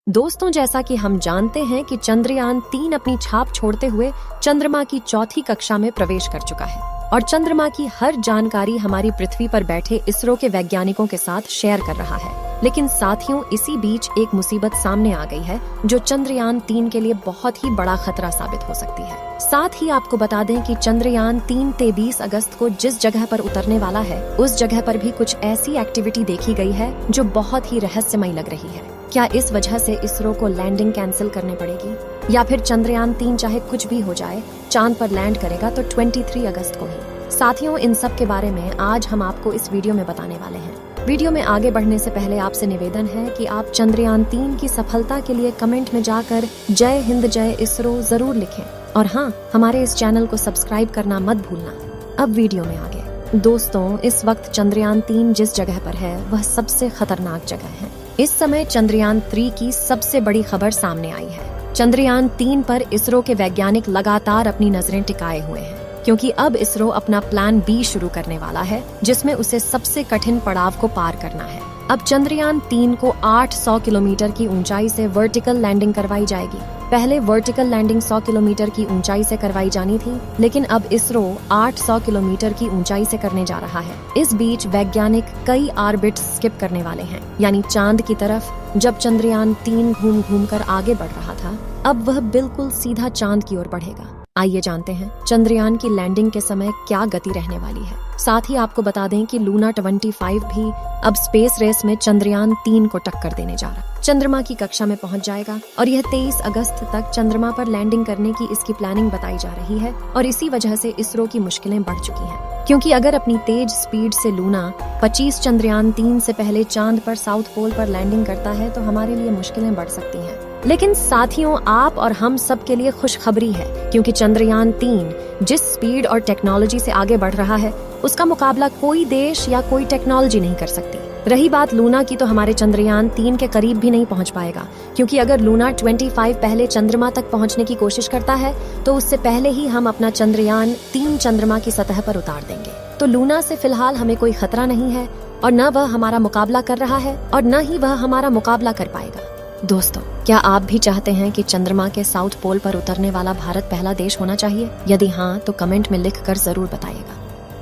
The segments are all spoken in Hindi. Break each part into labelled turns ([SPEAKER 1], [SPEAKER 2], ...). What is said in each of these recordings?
[SPEAKER 1] दोस्तों, जैसा कि हम जानते हैं कि चंद्रयान-3 अपनी छाप छोड़ते हुए चंद्रमा की चौथी कक्षा में प्रवेश कर चुका है और चंद्रमा की हर जानकारी हमारी पृथ्वी पर बैठे इसरो के वैज्ञानिकों के साथ शेयर कर रहा है। लेकिन साथियों, इसी बीच एक मुसीबत सामने आ गई है जो चंद्रयान-3 के लिए बहुत ही बड़ा खतरा साबित हो सकती है। साथ ही आपको बता दें कि चंद्रयान-3 23 अगस्त को जिस जगह पर उतरने वाला है, उस जगह पर भी कुछ ऐसी एक्टिविटी देखी गई है जो बहुत ही रहस्यमयी लग रही है। क्या इस वजह से इसरो को लैंडिंग कैंसिल करनी पड़ेगी या फिर चंद्रयान-3 चाहे कुछ भी हो जाए चांद पर लैंड करेगा तो 23 अगस्त को ही? साथियों, इन सब के बारे में आज हम आपको इस वीडियो में बताने वाले हैं। वीडियो में आगे बढ़ने से पहले आपसे निवेदन है कि आप चंद्रयान-3 की सफलता के लिए कमेंट में जाकर जय हिंद जय इसरो जरूर लिखें और हाँ, हमारे इस चैनल को सब्सक्राइब करना मत भूलना। अब वीडियो में आगे। दोस्तों, इस वक्त चंद्रयान-3 जिस जगह पर है वह सबसे खतरनाक जगह है। इस समय चंद्रयान-3 की सबसे बड़ी खबर सामने आई है। चंद्रयान-3 पर इसरो के वैज्ञानिक लगातार अपनी नजरें टिकाए हुए हैं क्योंकि अब इसरो अपना प्लान बी शुरू करने वाला है जिसमें उसे सबसे कठिन पड़ाव को पार करना है। अब चंद्रयान-3 को 800 किलोमीटर की ऊंचाई से वर्टिकल लैंडिंग करवाई जाएगी। पहले वर्टिकल लैंडिंग 100 किलोमीटर की ऊंचाई से करवाई जानी थी, लेकिन अब इसरो 800 किलोमीटर की ऊंचाई से करने जा रहा है। इस बीच वैज्ञानिक कई ऑर्बिट स्किप करने वाले हैं, यानी चांद की तरफ। जब चंद्रयान-3 घूम घूम कर आगे बढ़ रहा था, अब वह बिल्कुल सीधा चांद की ओर बढ़ेगा। आइए जानते हैं चंद्रयान की लैंडिंग के समय क्या गति रहने वाली है। साथ ही आपको बता दें कि लूना 25 भी अब स्पेस रेस में चंद्रयान-3 को टक्कर देने जा रहा है। चंद्रमा की कक्षा में पहुंच जाएगा और यह 23 अगस्त तक चंद्रमा पर लैंडिंग करने की इसकी प्लानिंग बताई जा रही है और इसी वजह से इसरो की मुश्किलें बढ़ चुकी हैं, क्योंकि अगर अपनी तेज स्पीड से लूना 25 चंद्रयान-3 से पहले चांद पर साउथ पोल पर लैंडिंग करता है तो हमारे लिए मुश्किलें बढ़ सकती हैं। लेकिन साथियों, आप और हम सब के लिए खुशखबरी है, क्योंकि चंद्रयान-3 जिस स्पीड और टेक्नोलॉजी से आगे बढ़ रहा है उसका मुकाबला कोई देश या कोई टेक्नोलॉजी नहीं कर सकती। रही बात लूना की, तो हमारे चंद्रयान-3 के करीब भी नहीं पहुंच पाएगा, क्योंकि अगर लूना 25 पहले चंद्रमा तक पहुंचने की कोशिश करता है तो उससे पहले ही हम अपना चंद्रयान-3 चंद्रमा की सतह पर उतार देंगे। तो लूना से फिलहाल हमें कोई खतरा नहीं है और न वह हमारा मुकाबला कर रहा है और न ही वह हमारा मुकाबला कर पाएगा। दोस्तों, क्या आप भी चाहते हैं कि चंद्रमा के साउथ पोल पर उतरने वाला भारत पहला देश होना चाहिए? यदि हाँ, तो कमेंट में लिखकर जरूर बताइएगा।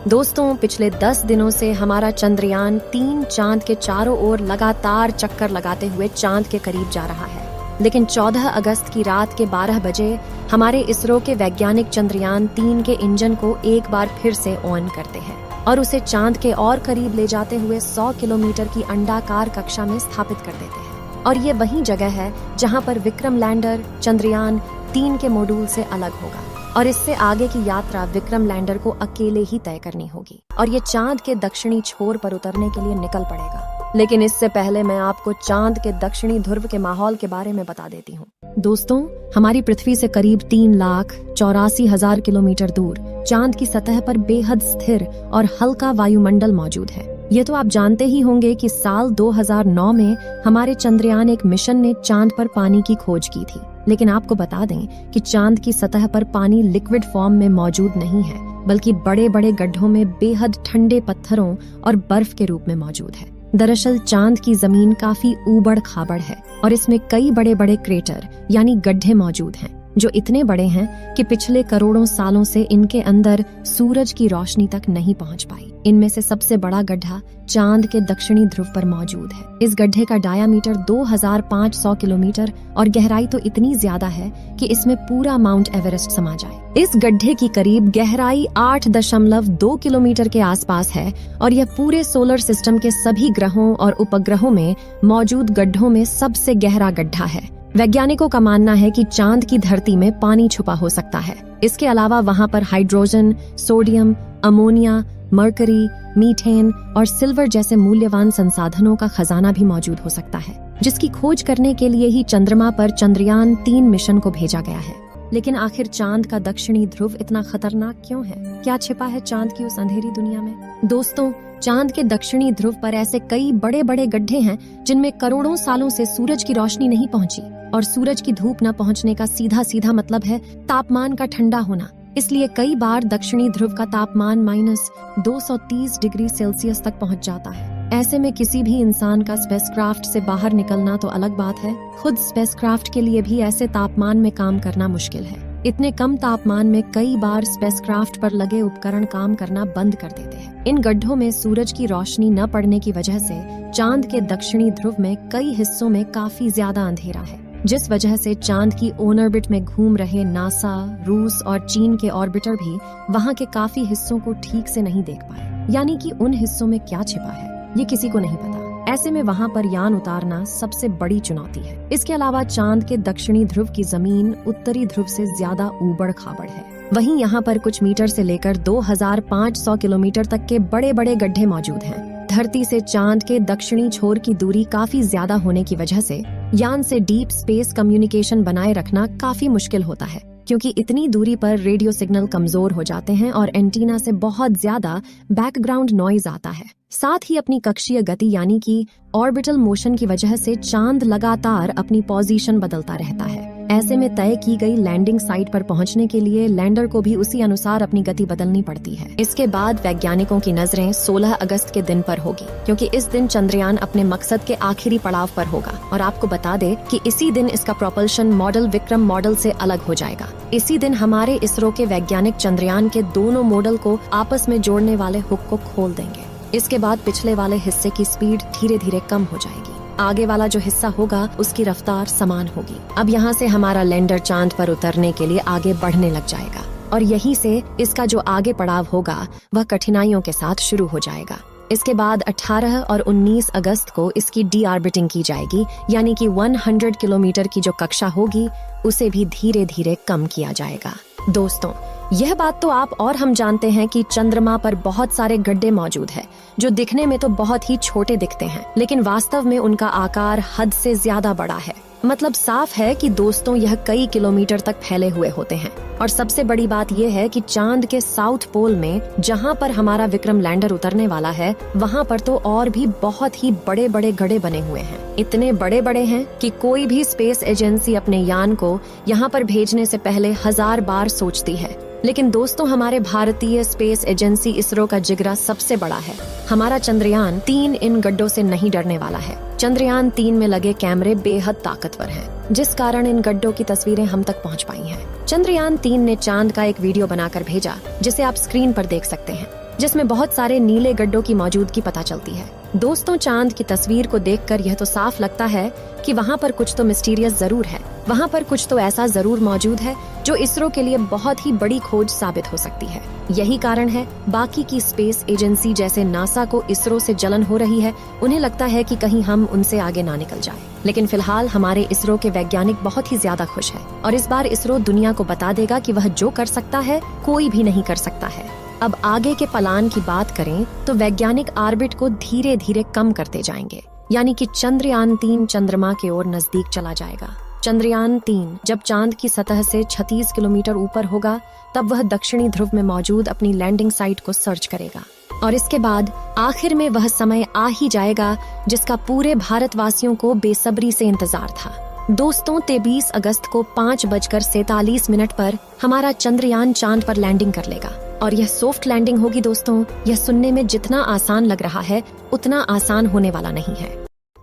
[SPEAKER 1] दोस्तों, पिछले 10 दिनों से हमारा चंद्रयान-3 चांद के चारों ओर लगातार चक्कर लगाते हुए चांद के करीब जा रहा है, लेकिन 14 अगस्त की रात के 12 बजे हमारे इसरो के वैज्ञानिक चंद्रयान-3 के इंजन को एक बार फिर से ऑन करते हैं और उसे चांद के और करीब ले जाते हुए 100 किलोमीटर की अंडाकार कक्षा में स्थापित कर देते हैं। और ये वही जगह है जहां पर विक्रम लैंडर चंद्रयान-3 के मॉड्यूल से अलग होगा और इससे आगे की यात्रा विक्रम लैंडर को अकेले ही तय करनी होगी और ये चांद के दक्षिणी छोर पर उतरने के लिए निकल पड़ेगा। लेकिन इससे पहले मैं आपको चांद के दक्षिणी ध्रुव के माहौल के बारे में बता देती हूँ। दोस्तों, हमारी पृथ्वी से करीब 3,84,000 किलोमीटर दूर चांद की सतह पर बेहद स्थिर और हल्का वायुमंडल मौजूद है। ये तो आप जानते ही होंगे कि साल 2009 में हमारे चंद्रयान एक मिशन ने चांद पर पानी की खोज की थी, लेकिन आपको बता दें कि चांद की सतह पर पानी लिक्विड फॉर्म में मौजूद नहीं है, बल्कि बड़े बड़े गड्ढों में बेहद ठंडे पत्थरों और बर्फ के रूप में मौजूद है। दरअसल चांद की जमीन काफी ऊबड़ खाबड़ है और इसमें कई बड़े बड़े क्रेटर यानी गड्ढे मौजूद हैं, जो इतने बड़े हैं कि पिछले करोड़ों सालों से इनके अंदर सूरज की रोशनी तक नहीं पहुंच पाई। इनमें से सबसे बड़ा गड्ढा चांद के दक्षिणी ध्रुव पर मौजूद है। इस गड्ढे का डायामीटर 2500 किलोमीटर और गहराई तो इतनी ज्यादा है कि इसमें पूरा माउंट एवरेस्ट समा जाए। इस गड्ढे की करीब गहराई 8.2 किलोमीटर के आसपास है और यह पूरे सोलर सिस्टम के सभी ग्रहों और उपग्रहों में मौजूद गड्ढों में सबसे गहरा गड्ढा है। वैज्ञानिकों का मानना है कि चांद की धरती में पानी छुपा हो सकता है। इसके अलावा वहां पर hydrogen, sodium, ammonia, mercury, methane और सिल्वर जैसे मूल्यवान संसाधनों का खजाना भी मौजूद हो सकता है, जिसकी खोज करने के लिए ही चंद्रमा पर चंद्रयान-3 मिशन को भेजा गया है। लेकिन आखिर चांद का दक्षिणी ध्रुव इतना खतरनाक क्यों है? क्या छिपा है चांद की उस अंधेरी दुनिया में? दोस्तों, चांद के दक्षिणी ध्रुव पर ऐसे कई बड़े बड़े गड्ढे हैं जिनमें करोड़ों सालों से सूरज की रोशनी नहीं पहुंची और सूरज की धूप न पहुंचने का सीधा सीधा मतलब है तापमान का ठंडा होना। इसलिए कई बार दक्षिणी ध्रुव का तापमान -230 डिग्री सेल्सियस तक पहुंच जाता है। ऐसे में किसी भी इंसान का स्पेसक्राफ्ट से बाहर निकलना तो अलग बात है, खुद स्पेसक्राफ्ट के लिए भी ऐसे तापमान में काम करना मुश्किल है। इतने कम तापमान में कई बार स्पेसक्राफ्ट पर लगे उपकरण काम करना बंद कर देते हैं। इन गड्ढों में सूरज की रोशनी न पड़ने की वजह से चांद के दक्षिणी ध्रुव में कई हिस्सों में काफी ज्यादा अंधेरा है, जिस वजह से चांद की ऑन ऑर्बिट में घूम रहे नासा, रूस और चीन के ऑर्बिटर भी वहां के काफी हिस्सों को ठीक से नहीं देख पाए। यानी कि उन हिस्सों में क्या छिपा है ये किसी को नहीं पता। ऐसे में वहां पर यान उतारना सबसे बड़ी चुनौती है। इसके अलावा चांद के दक्षिणी ध्रुव की जमीन उत्तरी ध्रुव से ज्यादा ऊबड़ खाबड़ है। वहीं यहाँ पर कुछ मीटर से लेकर 2500 किलोमीटर तक के बड़े बड़े गड्ढे मौजूद हैं। धरती से चांद के दक्षिणी छोर की दूरी काफी ज्यादा होने की वजह से यान से डीप स्पेस कम्युनिकेशन बनाए रखना काफी मुश्किल होता है, क्योंकि इतनी दूरी पर रेडियो सिग्नल कमजोर हो जाते हैं और एंटीना से बहुत ज्यादा बैकग्राउंड नॉइज आता है। साथ ही अपनी कक्षीय गति यानी कि ऑर्बिटल मोशन की वजह से चांद लगातार अपनी पोजीशन बदलता रहता है। ऐसे में तय की गई लैंडिंग साइट पर पहुंचने के लिए लैंडर को भी उसी अनुसार अपनी गति बदलनी पड़ती है। इसके बाद वैज्ञानिकों की नजरें 16 अगस्त के दिन पर होगी, क्योंकि इस दिन चंद्रयान अपने मकसद के आखिरी पड़ाव पर होगा। और आपको बता दे कि इसी दिन इसका प्रोपल्शन मॉडल विक्रम मॉडल से अलग हो जाएगा। इसी दिन हमारे इसरो के वैज्ञानिक चंद्रयान के दोनों मॉडल को आपस में जोड़ने वाले हुक को खोल देंगे। इसके बाद पिछले वाले हिस्से की स्पीड धीरे धीरे कम हो जाएगी। आगे वाला जो हिस्सा होगा उसकी रफ्तार समान होगी। अब यहाँ से हमारा लैंडर चांद पर उतरने के लिए आगे बढ़ने लग जाएगा और यहीं से इसका जो आगे पड़ाव होगा वह कठिनाइयों के साथ शुरू हो जाएगा। इसके बाद 18 और 19 अगस्त को इसकी डी ऑर्बिटिंग की जाएगी, यानी कि 100 किलोमीटर की जो कक्षा होगी उसे भी धीरे धीरे कम किया जाएगा। दोस्तों, यह बात तो आप और हम जानते हैं कि चंद्रमा पर बहुत सारे गड्ढे मौजूद हैं, जो दिखने में तो बहुत ही छोटे दिखते हैं, लेकिन वास्तव में उनका आकार हद से ज्यादा बड़ा है। मतलब साफ है कि दोस्तों यह कई किलोमीटर तक फैले हुए होते हैं। और सबसे बड़ी बात यह है कि चांद के साउथ पोल में जहां पर हमारा विक्रम लैंडर उतरने वाला है, वहां पर तो और भी बहुत ही बड़े बड़े गड्ढे बने हुए हैं। इतने बड़े बड़े हैं कि कोई भी स्पेस एजेंसी अपने यान को यहाँ पर भेजने से पहले 1000 बार सोचती है। लेकिन दोस्तों, हमारे भारतीय स्पेस एजेंसी इसरो का जिगरा सबसे बड़ा है। हमारा चंद्रयान 3 इन गड्ढों से नहीं डरने वाला है। चंद्रयान 3 में लगे कैमरे बेहद ताकतवर हैं, जिस कारण इन गड्ढों की तस्वीरें हम तक पहुंच पाई हैं। चंद्रयान 3 ने चांद का एक वीडियो बनाकर भेजा, जिसे आप स्क्रीन पर देख सकते हैं, जिसमें बहुत सारे नीले गड्ढों की मौजूदगी पता चलती है। दोस्तों, चांद की तस्वीर को देखकर यह तो साफ लगता है कि वहाँ पर कुछ तो मिस्टीरियस जरूर है। वहाँ पर कुछ तो ऐसा जरूर मौजूद है जो इसरो के लिए बहुत ही बड़ी खोज साबित हो सकती है। यही कारण है बाकी की स्पेस एजेंसी जैसे नासा को इसरो से जलन हो रही है। उन्हें लगता है कि कहीं हम उनसे आगे ना निकल जाए। लेकिन फिलहाल हमारे इसरो के वैज्ञानिक बहुत ही ज्यादा खुश है और इस बार इसरो दुनिया को बता देगा कि वह जो कर सकता है कोई भी नहीं कर सकता है। अब आगे के प्लान की बात करें तो वैज्ञानिक ऑर्बिट को धीरे धीरे कम करते जाएंगे, यानी कि चंद्रयान 3 चंद्रमा की ओर नजदीक चला जाएगा। चंद्रयान 3 जब चांद की सतह से 36 किलोमीटर ऊपर होगा, तब वह दक्षिणी ध्रुव में मौजूद अपनी लैंडिंग साइट को सर्च करेगा। और इसके बाद आखिर में वह समय आ ही जाएगा जिसका पूरे भारतवासियों को बेसब्री से इंतजार था। दोस्तों, 23 अगस्त को 5:47 पर हमारा चंद्रयान चांद पर लैंडिंग कर लेगा और यह सॉफ्ट लैंडिंग होगी। दोस्तों, यह सुनने में जितना आसान लग रहा है उतना आसान होने वाला नहीं है।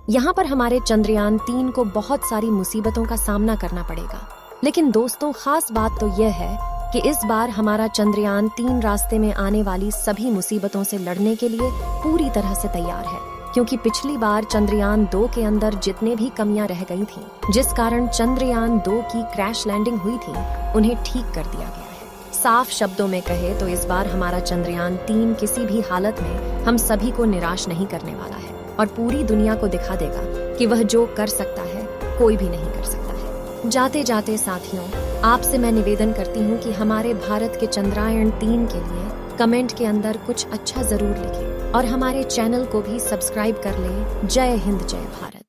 [SPEAKER 1] यहाँ पर हमारे चंद्रयान 3 को बहुत सारी मुसीबतों का सामना करना पड़ेगा। लेकिन दोस्तों, खास बात तो यह है कि इस बार हमारा चंद्रयान 3 रास्ते में आने वाली सभी मुसीबतों से लड़ने के लिए पूरी तरह से तैयार है, क्योंकि पिछली बार चंद्रयान 2 के अंदर जितने भी कमियां रह गई थीं, जिस कारण चंद्रयान 2 की क्रैश लैंडिंग हुई थी, उन्हें ठीक कर दिया गया है। साफ शब्दों में कहे तो इस बार हमारा चंद्रयान 3 किसी भी हालत में हम सभी को निराश नहीं करने वाला है और पूरी दुनिया को दिखा देगा कि वह जो कर सकता है कोई भी नहीं कर सकता है। जाते जाते साथियों, आपसे मैं निवेदन करती हूँ कि हमारे भारत के चंद्रयान 3 के लिए कमेंट के अंदर कुछ अच्छा जरूर लिखें और हमारे चैनल को भी सब्सक्राइब कर लें। जय हिंद, जय भारत।